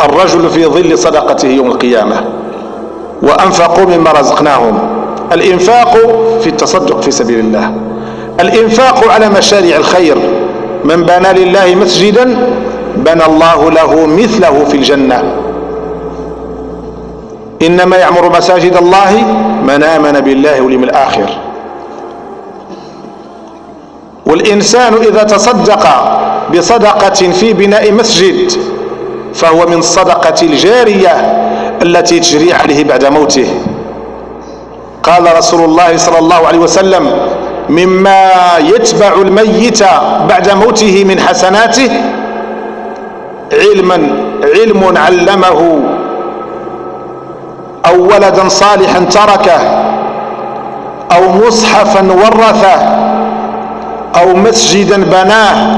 الرجل في ظل صدقته يوم القيامة. وأنفقوا مما رزقناهم. الإنفاق في التصدق في سبيل الله، الإنفاق على مشاريع الخير. من بنى لله مسجدا بنى الله له مثله في الجنة. إنما يعمر مساجد الله من آمن بالله واليوم الآخر. والإنسان إذا تصدق بصدقة في بناء مسجد فهو من الصدقة الجارية التي تجري عليه بعد موته. قال رسول الله صلى الله عليه وسلم: مما يتبع الميت بعد موته من حسناته علم علمه، أو ولدا صالحا تركه، أو مصحفا ورثه، أو مسجدا بناه،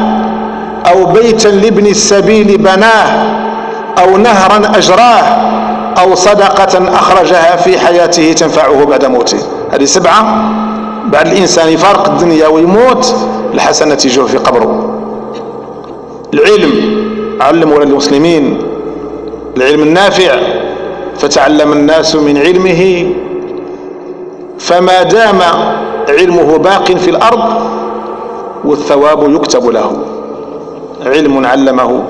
أو بيتا لابن السبيل بناه، أو نهرا أجراه، أو صدقة أخرجها في حياته تنفعه بعد موته. هذه 7 بعد الإنسان يفارق الدنيا ويموت الحسنة تجوه في قبره. العلم، علموا للمسلمين العلم النافع، فتعلم الناس من علمه، فما دام علمه باق في الأرض والثواب يكتب له. علم علمه،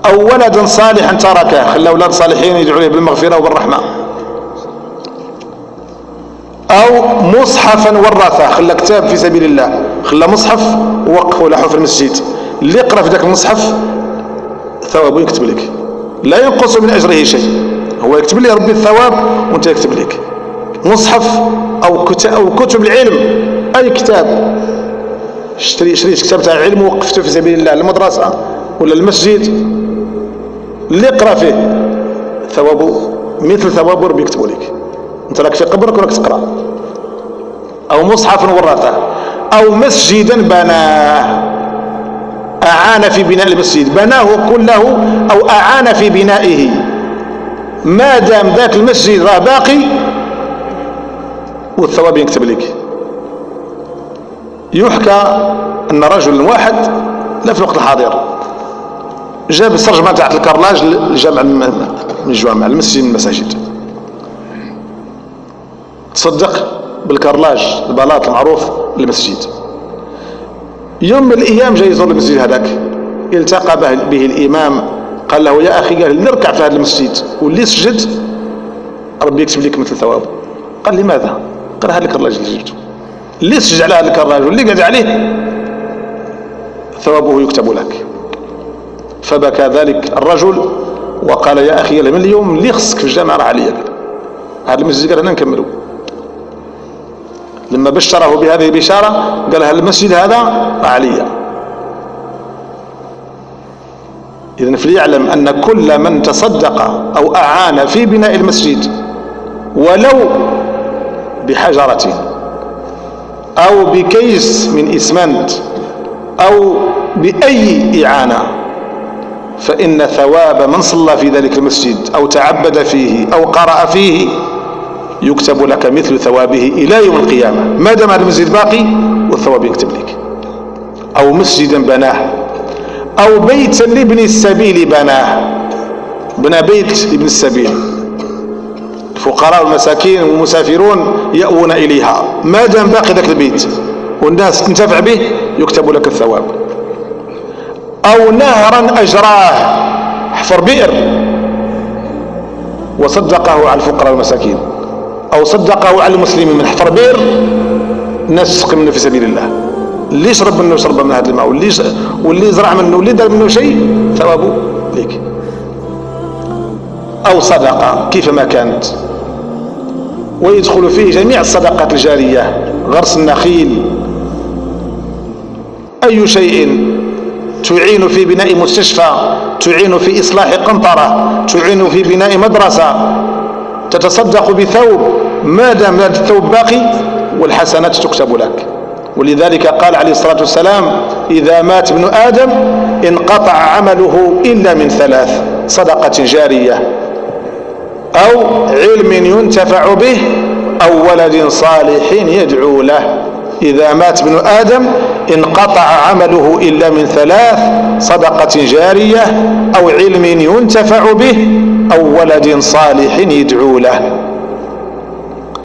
أو ولدا صالحا تركه، خلى أولاد صالحين يدعوا له بالمغفرة وبالرحمة، أو مصحفا ورثه، خلى كتاب في سبيل الله، خلى مصحف ووقفه له في المسجد، اللي يقرأ في ذاك المصحف ثوابه يكتب لك، لا ينقص من أجره شيء. هو يكتب لي ربي الثواب وانت يكتب لك. مصحف أو كتب العلم، أي كتاب شريت كتاب تاع علم ووقفته في سبيل الله، المدرسة ولا المسجد، اللي يقرأ فيه ثوابه مثل ثواب ربي يكتبه لك. انت راك في قبرك وراك تقرأ. أو مصحف ورثه، أو مسجدا بناه، أعان في بناء المسجد، بناه كله أو أعان في بنائه، ما دام ذاك المسجد راه باقي والثواب يكتب لك. يحكى أن رجل واحد لا في الوقت الحاضر جاب السرجمة تاع الكرلاج للجامع من الجوامع، المسجد من المساجد، تصدق بالكرلاج البلاط المعروف للمسجد. يوم من الأيام جاي يزور المسجد هذاك، التقى به الإمام، قال له: يا أخي، قال اللي ركع في هذا المسجد واللي سجد ربي يكتب لك مثل ثوابه. قال: لماذا؟ قال: هذا الكرلاج اللي جبته، اللي سجد على هذا الكرلاج واللي قعد عليه ثوابه يكتب لك. فبكى ذلك الرجل وقال: يا أخي، من اليوم اللي خصك في الجامع راه عليا، هذا المسجد قال: أنا نكمله. لما بشره بهذه البشارة قال: هذا المسجد هذا عليا. إذن فليعلم أن كل من تصدق أو أعان في بناء المسجد ولو بحجرة أو بكيس من إسمنت أو بأي إعانة، فإن ثواب من صلى في ذلك المسجد أو تعبد فيه أو قرأ فيه يكتب لك مثل ثوابه إلى يوم القيامة، ما دام هذا المسجد باقي والثواب يكتب لك. أو مسجدا بناه، أو بيتا لابن السبيل بناه، بنى بيت لابن السبيل، الفقراء والمساكين والمسافرون يأوون إليها، ما دام باقي ذاك البيت والناس تنتفع به يكتب لك الثواب. أو نهرا أجراه، حفر بئر وصدقه على الفقراء والمساكين، أو صدقه على المسلمين، من حفر بئر الناس تسقي منه في سبيل الله، اللي يشرب منه شرب من هذا الماء، واللي يزرع منه، واللي دار منه شيء ثوابه ليك. أو صدقة كيفما كانت، ويدخل فيه جميع الصدقات الجارية، غرس النخيل، أي شيء تعين في بناء مستشفى، تعين في إصلاح قنطرة، تعين في بناء مدرسة، تتصدق بثوب ما دام هذا الثوب باقي والحسنات تكتب لك. ولذلك قال عليه الصلاة والسلام: إذا مات ابن آدم انقطع عمله إلا من 3: صدقة جارية، أو علم ينتفع به، أو ولد صالح يدعو له. إذا مات ابن آدم انقطع عمله إلا من ثلاث: صدقة جارية، أو علم ينتفع به، أو ولد صالح يدعو له.